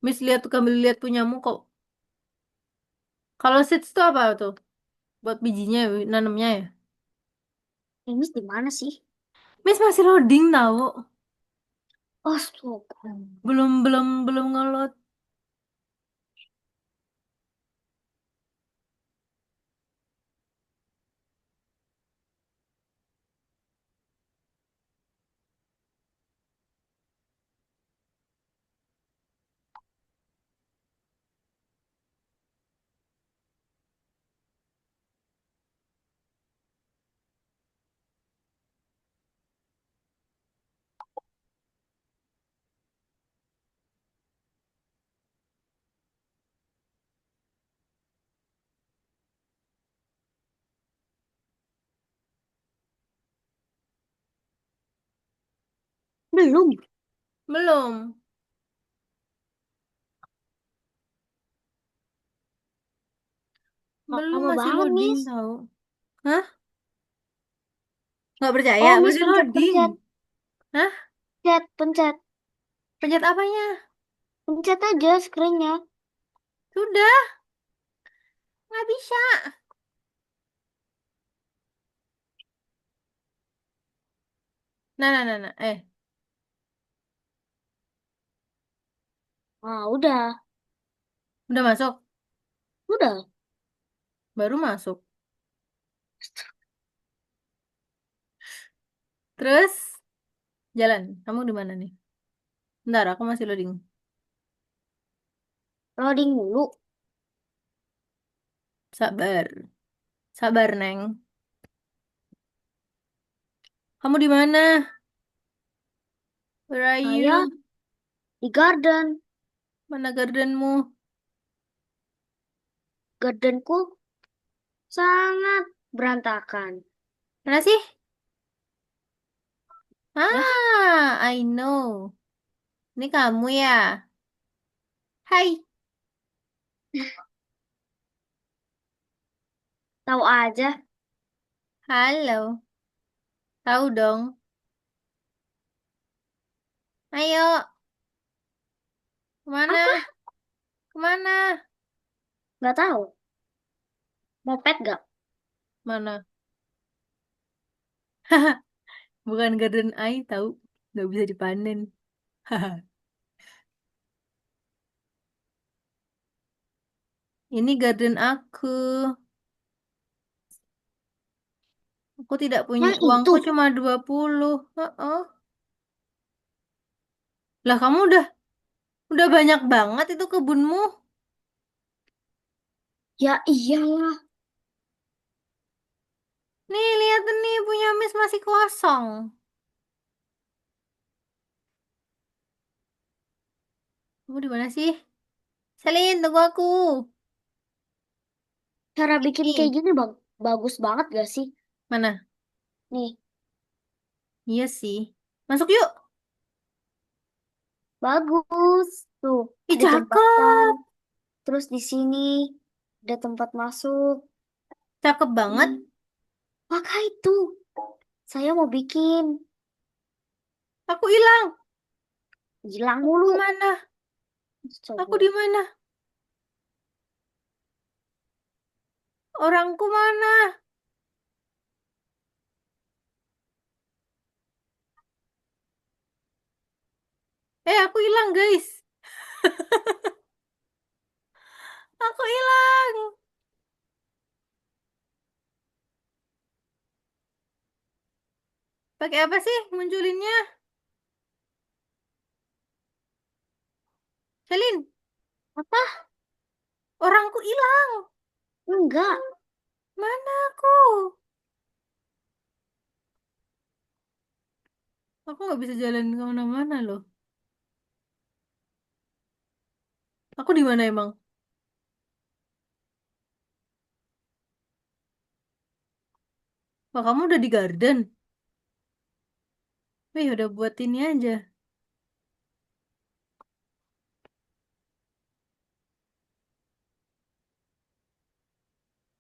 Miss lihat tuh, kami lihat punyamu kok. Kalau seeds tuh apa tuh? Buat bijinya, nanamnya ya? Ini di mana sih? Miss masih loading tahu. Astaga. Belum ngeload. Belum. Belum. Belum, Lama masih banget, loading Miss. tahu. Hah? Nggak percaya? Oh, Miss Masih loading. pencet-pencet. Hah? Pencet, pencet. Pencet apanya? Pencet aja screennya. Sudah, nggak bisa. Nah. Nah, udah. Udah masuk? Udah. Baru masuk. Terus, jalan. Kamu di mana nih? Bentar, aku masih loading. Loading dulu. Sabar. Sabar, Neng. Kamu di mana? Where are Saya you? di garden. Mana gardenmu? Gardenku sangat berantakan. Mana sih? Ya, Ah, I know. Ini kamu ya? Hai. tahu aja. Halo. Tahu dong. Ayo, kemana? Apa? Kemana? Nggak tahu. Mau pet gak? Mana? Bukan garden eye, tahu. Nggak bisa dipanen. Ini garden aku. Aku tidak punya, Yang itu. uangku cuma 20. Heeh. Lah kamu udah banyak banget itu kebunmu. Ya iyalah. Nih, lihat nih punya Miss masih kosong. Kamu di mana sih? Selin, tunggu aku. Cara bikin Nih, kayak gini bagus banget gak sih? mana? Nih, Iya sih. Masuk yuk. bagus. Tuh, Ih, ada jembatan. cakep. Terus di sini ada tempat masuk. Cakep banget. Hmm. Maka itu, saya mau bikin. Aku hilang. Hilang Aku mulu. kemana? Aku Coba. di mana? Orangku mana? Aku hilang, guys. Aku hilang. Pakai apa sih munculinnya? Selin, Apa? orangku hilang. Enggak. Mana aku? Aku nggak bisa jalan kemana-mana loh. Aku di mana emang? Wah, kamu udah di garden. Wih, udah buat ini aja.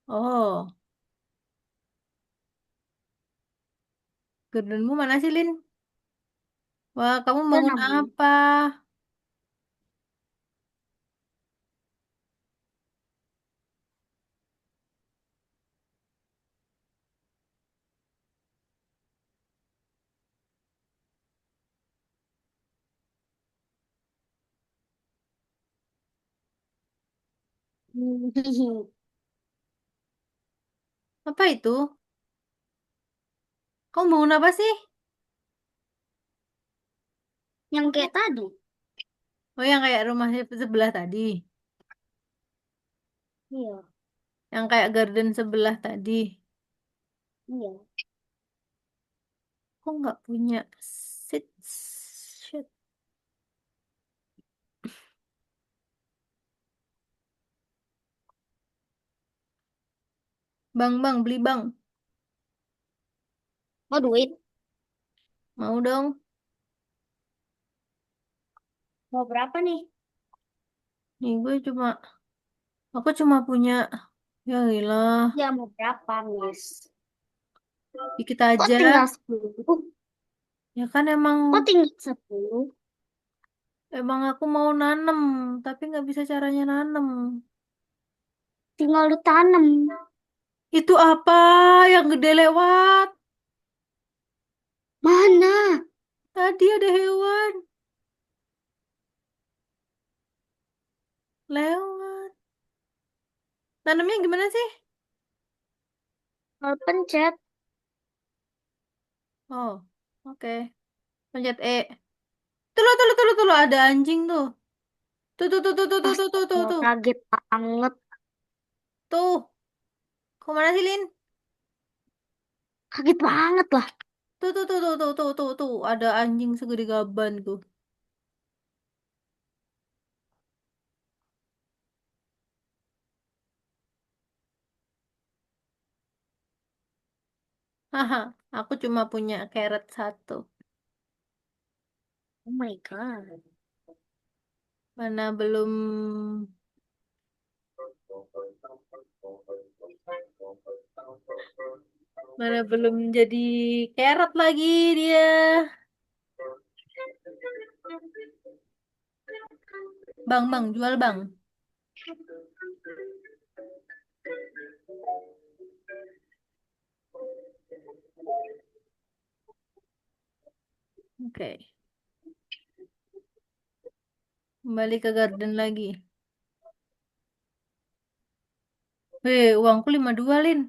Oh, gardenmu mana sih, Lin? Wah, kamu bangun Tanam. apa? Apa itu? Kamu bangun apa sih? Yang kayak tadi. Oh, yang kayak rumah sebelah tadi. Iya, Yang kayak garden sebelah tadi. iya. Aku nggak punya seat. Shit. Bang, beli bang. Mau duit? Mau dong. Mau berapa nih? Nih aku cuma punya, ya ilah, Ya mau berapa, Miss? dikit Kok aja. tinggal 10? Ya kan emang, Kok tinggal 10? emang aku mau nanem, tapi nggak bisa caranya nanem. Tinggal lu tanam. Itu apa yang gede lewat? Mana? Tadi ada hewan lewat. Nanamnya gimana sih? Kalau pencet. Oh, oke. Pencet E. Tuh, ada anjing tuh. Tuh, Astaga, tuh. kaget banget. Tuh, kemana sih, Lin? Kaget banget lah. Tuh. Ada anjing segede gaban tuh. Haha, aku cuma punya carrot satu. Oh my God. Mana belum, mana belum jadi carrot lagi dia. Bang, jual bang. Oke, kembali ke garden lagi. Uangku 52, Lin.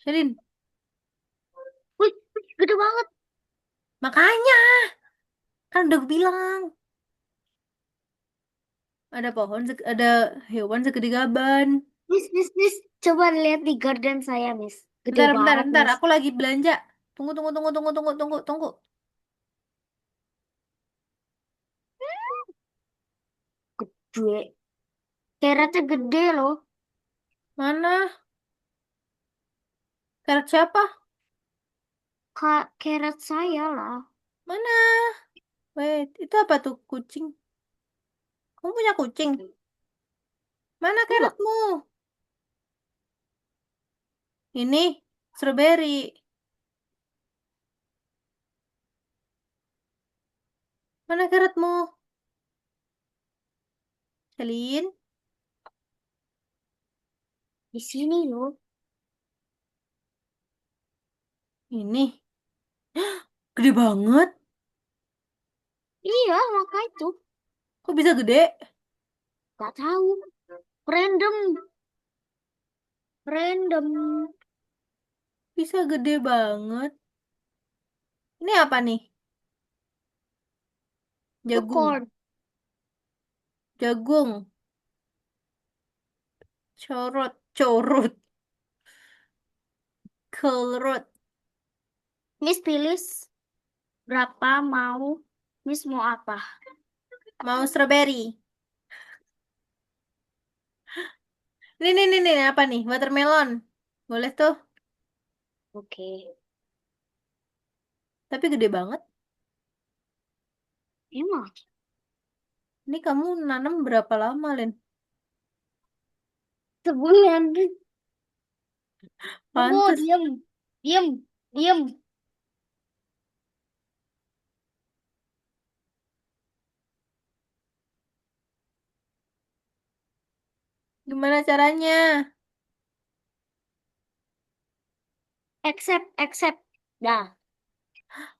Selin, Wih, wih, gede banget. makanya kan udah aku bilang. Ada pohon, ada hewan segede gaban. Miss. Coba lihat di garden saya, Miss. Gede banget, Bentar. Miss. Aku lagi belanja. Tunggu. Gede. Carrotnya gede loh. Mana? Carrot siapa? Kak, carrot saya lah. Mana? Wait, itu apa tuh kucing? Kamu punya kucing? Mana Enggak. carrotmu? Ini strawberry. Mana carrotmu? Selin, Di sini loh. ini gede banget. Iya, maka itu. Kok bisa gede? Gak tahu. Random. Random. Bisa gede banget. Ini apa nih? Itu Jagung. corn. Jagung. Corot. Kelrot. Miss pilih berapa mau. Miss mau apa? Mau strawberry. Nih, apa nih? Watermelon. Boleh tuh. Oke. Tapi gede banget. Emang. Ini kamu nanam berapa lama, Len? Sebulan. Tunggu, Pantes. diem. Diem. Diem. Gimana caranya? Accept. Dah,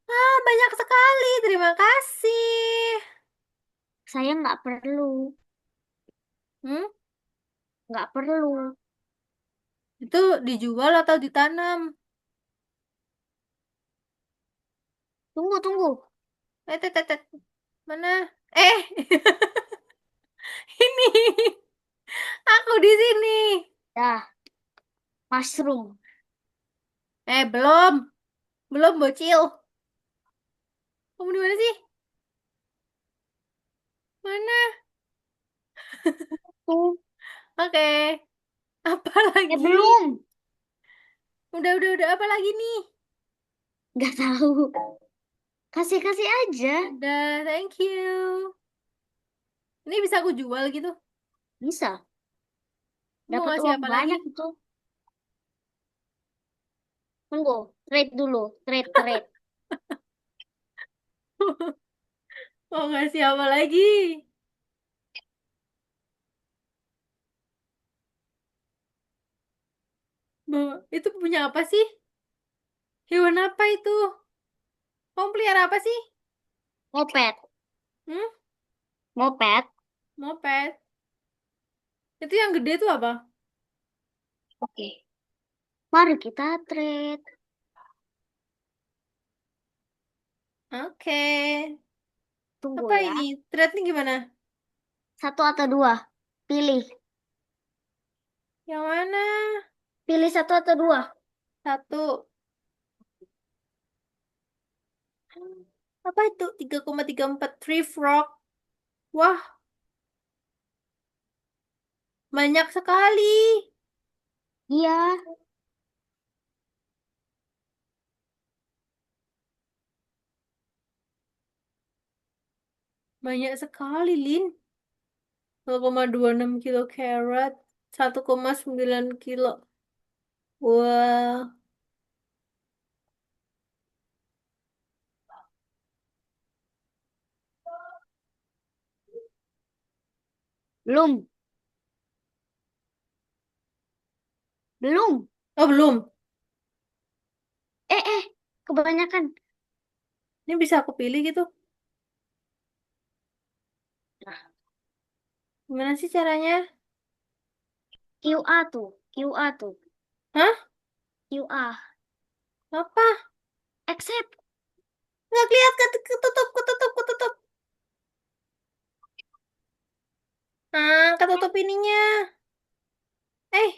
Ah, banyak sekali. Terima kasih. saya nggak perlu. Hmm? Nggak perlu. Itu dijual atau ditanam? Tunggu. Tet. Mana? Eh, ini. Aku di sini. Dah, mushroom. Belum. Belum, bocil. Kamu di mana sih? Mana? Tuh. Oke. Apa lagi? Belum. Udah. Apa lagi nih? Nggak tahu. Kasih aja. Udah, thank you. Ini bisa aku jual gitu. Bisa. Mau Dapat ngasih uang apa lagi? banyak itu. Tunggu. Trade dulu. Trade. Mau ngasih apa lagi? Itu punya apa sih? Hewan apa itu? Kamu pelihara apa sih? Moped. Hmm? Moped. Moped. Itu yang gede tuh apa? Oke. Mari kita trade. Oke. Tunggu Apa ya. ini? Thread nih gimana? Satu atau dua? Pilih. Yang mana? Pilih satu atau dua. Satu. Apa itu? 3,34 Tree Frog. Wah, banyak sekali. Iya. Banyak sekali, Lin. 0,26 kilo carrot. 1,9 kilo. Wah, Belum. Belum. oh belum. Eh. Kebanyakan. Ini bisa aku pilih gitu. Nah, Gimana sih caranya? QA tuh. QA tuh. Hah? QA. Apa? Accept. Nggak kelihatan, ketutup. Ketutup ininya. Eh,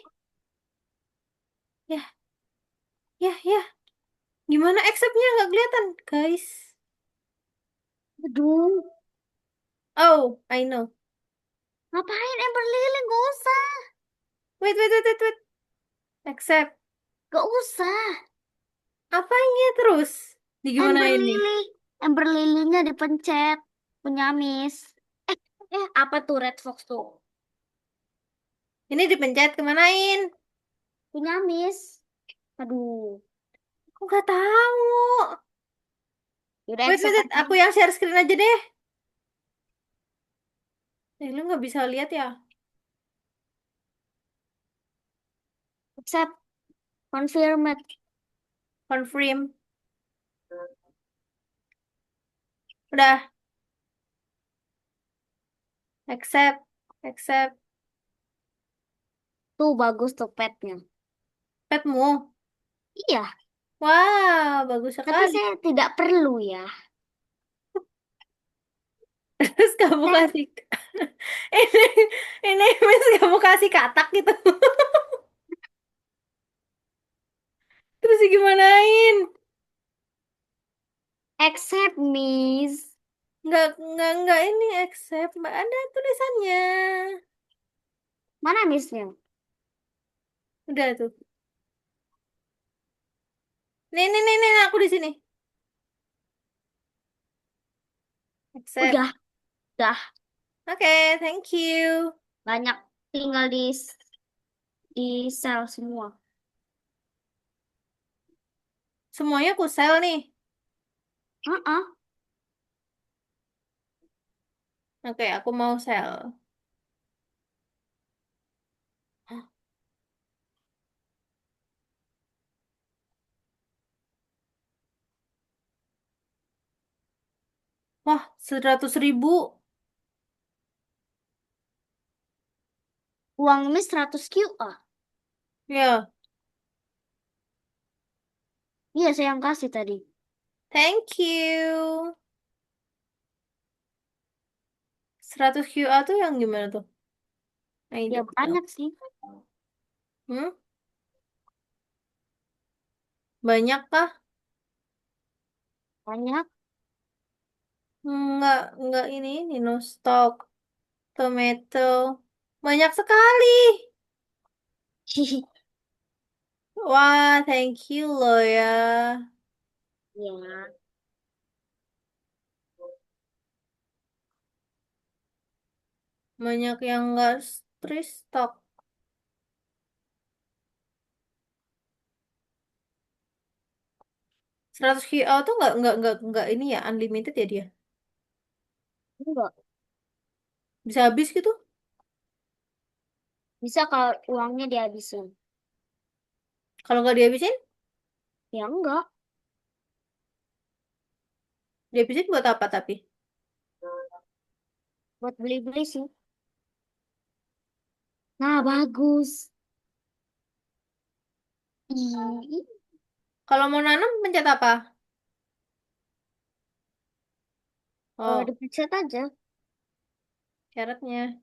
ya, ya. Gimana accept-nya nggak kelihatan, guys? Aduh. Oh, I know. Ngapain Ember Lily? Gak usah. Wait. Accept. Gak usah. Apanya terus? Di gimana Ember ini? Lily. Ember Lily-nya dipencet. Punya miss. Eh. Apa tuh Red Fox tuh? Ini dipencet kemanain? Punya miss. Aduh. Aku nggak tahu. Yaudah Wait, accept aja. aku yang share screen aja deh. Lu nggak bisa lihat ya? Accept. Confirm it. Confirm. Udah, accept. Tuh bagus tuh petnya. Petmu. Iya. Wah, bagus Tapi sekali. saya tidak perlu ya. Terus kamu Saya kasih ini ini Miss kamu kasih katak gitu. Terus gimanain? accept miss. Nggak ini accept. Mbak ada tulisannya. Mana missnya? Udah tuh. Nih, aku di sini. Accept. Udah. Udah. Oke, thank you. Banyak. Tinggal di di sel semua. Semuanya aku sel nih. Ah, Oke, aku mau sel. Wah, 100.000. uang ini 100 QA. Ya, Iya, saya yang kasih tadi. thank you. 100 QA tuh yang gimana tuh? Ya Ayo, banyak sih. hmm? Banyak kah? Banyak. Enggak ini no stock. Tomato. Banyak sekali. Wah, thank you loh ya. Ya. Banyak yang enggak restock. 100 QA tuh enggak ini ya, unlimited ya dia. Enggak. Bisa habis gitu. Bisa kalau uangnya dihabisin. Kalau nggak dihabisin, Ya enggak. dihabisin buat apa tapi? Buat beli-beli sih. Nah, bagus. Ih, Kalau mau nanam pencet apa? Oh, dipencet aja. carrotnya.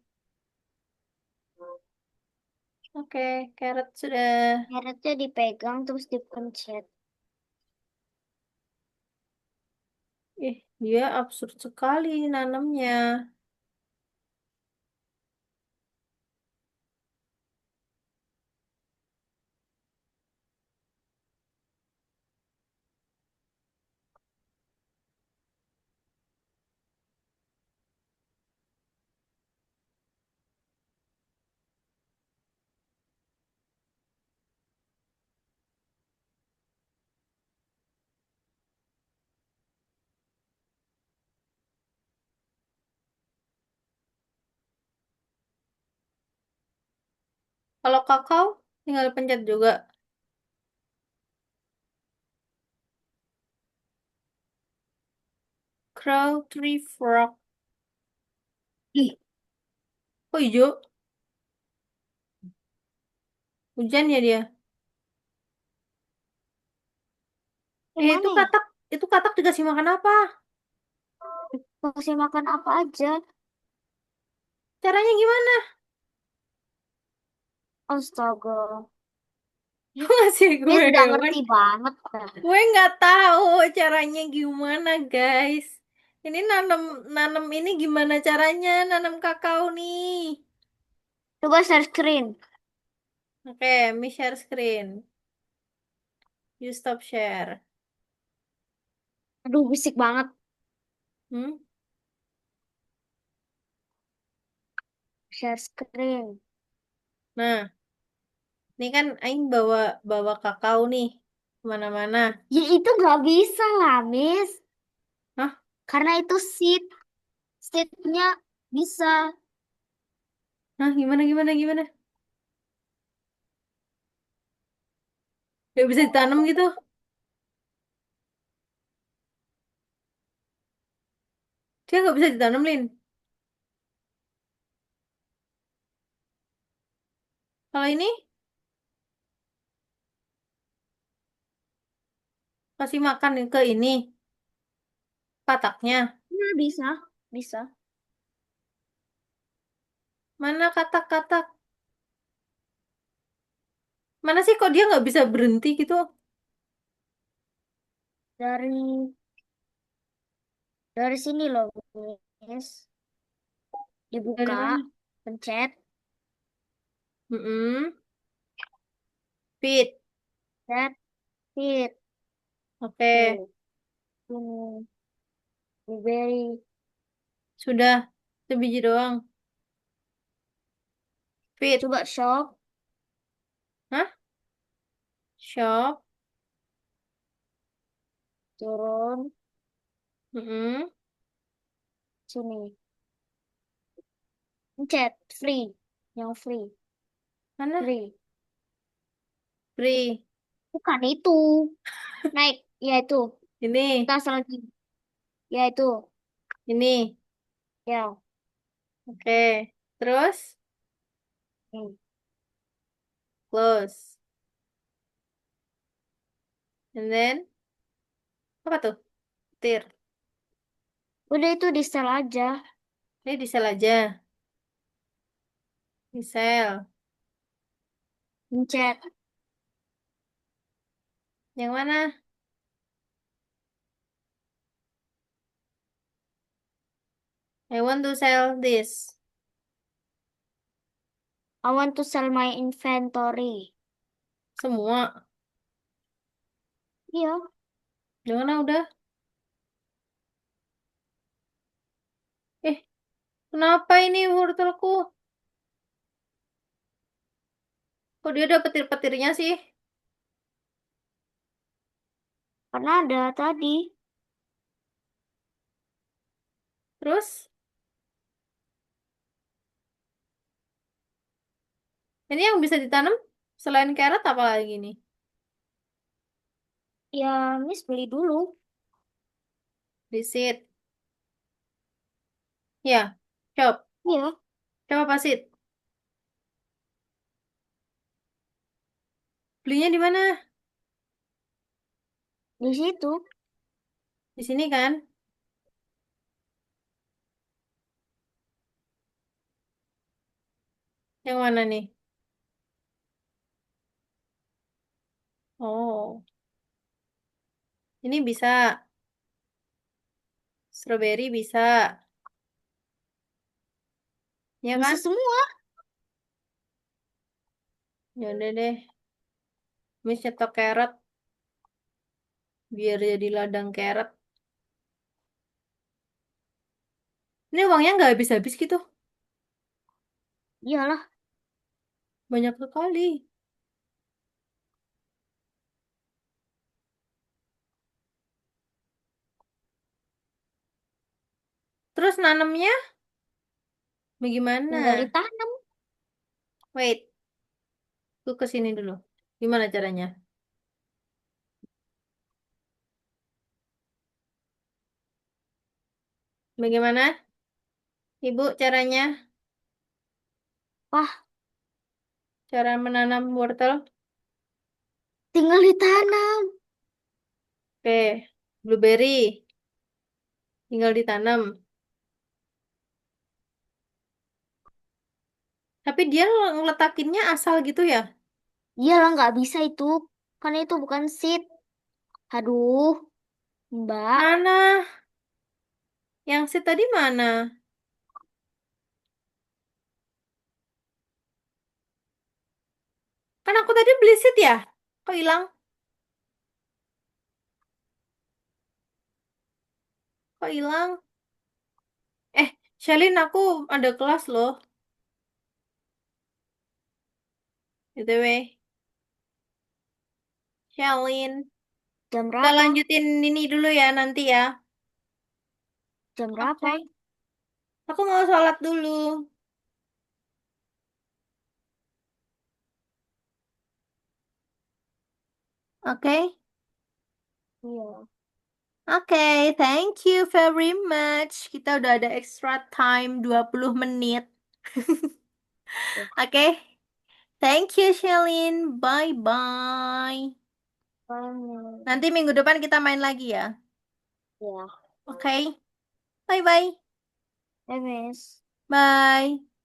Oke, carrot sudah. Mereknya dipegang terus dipencet. Dia absurd sekali nanamnya. Kalau kakao, tinggal pencet juga. Crow, tree, frog. Ih, Kok hijau? Hujan ya dia. yang Itu mana ya? katak dikasih makan apa? Kasih makan apa aja? Caranya gimana? Astaga. Lu ngasih Dia gue tidak hewan. ngerti banget. Dah. Gue nggak tahu caranya gimana, guys. Ini nanam nanam ini gimana caranya nanam kakao nih? Coba share screen. Oke, me share screen. You stop share. Aduh, bisik banget. Hmm? Share screen. Nah, ini kan Aing bawa bawa kakao nih kemana-mana. Ya itu nggak bisa lah, Miss. Hah? Karena itu seed. Seednya bisa. Hah? Gimana? Gak bisa ditanam gitu? Dia nggak bisa ditanam, Lin. Kalau ini kasih makan ke ini kataknya. Nah, bisa. Bisa. Mana katak-katak? Mana sih kok dia nggak bisa berhenti gitu? Dari sini loh, Miss. Dari Dibuka. mana? Pencet. Mm-mm. Fit. Set. Feed. Oke. Tuh. Ini. Blueberry. Sudah. Itu biji doang. Fit. Coba shop. Shop. Turun Mm-mm. sini. Pencet free. Yang free. Mana? Free. Free. Bukan itu. Naik. Ya itu. Ini. Tas lagi. Ya itu. Ini. Ya. Oke. Terus Hmm. close. And then apa tuh? Tir. Udah itu di setel aja. Ini di sel aja. Di sel. Pencet. Yang mana? I want to sell this. I want to sell my inventory. Semua. Iya. Yang mana udah? Eh, kenapa ini wortelku? Kok dia ada petir-petirnya sih? Karena ada tadi. Terus, ini yang bisa ditanam selain carrot apa lagi nih? Ya, Miss beli dulu. Di seed. Ya, shop. Iya. Coba apa seed? Belinya di mana? Di situ. Di sini kan? Yang mana nih? Oh, ini bisa. Strawberry bisa. Ya Bisa kan? semua. Ya udah deh. Miss nyetok carrot biar jadi ladang carrot. Ini uangnya nggak habis-habis gitu. Iyalah. Banyak sekali. Terus nanamnya bagaimana? Tinggal ditanam. Wait, aku ke sini dulu. Gimana caranya? Bagaimana, Ibu, caranya? Wah, Cara menanam wortel? tinggal ditanam. Oke, blueberry. Tinggal ditanam. Tapi dia ngeletakinnya asal gitu ya? Iyalah, nggak bisa itu. Karena itu bukan seed. Aduh, Mbak. Mana? Yang si tadi mana? Kan aku tadi beli seed ya? Kok hilang? Kok hilang? Eh, Shelin, aku ada kelas loh. BTW, Shelin. Jam Kita berapa? lanjutin ini dulu ya nanti ya. Jam Oke. berapa? Aku mau sholat dulu. Oke. Iya. Oke, thank you very much. Kita udah ada extra time 20 menit. Ya. Oke. Thank you, Shelin. Bye-bye. Banget. Nanti minggu depan kita main lagi ya. Ya. Oke. Bye-bye. MS. Bye.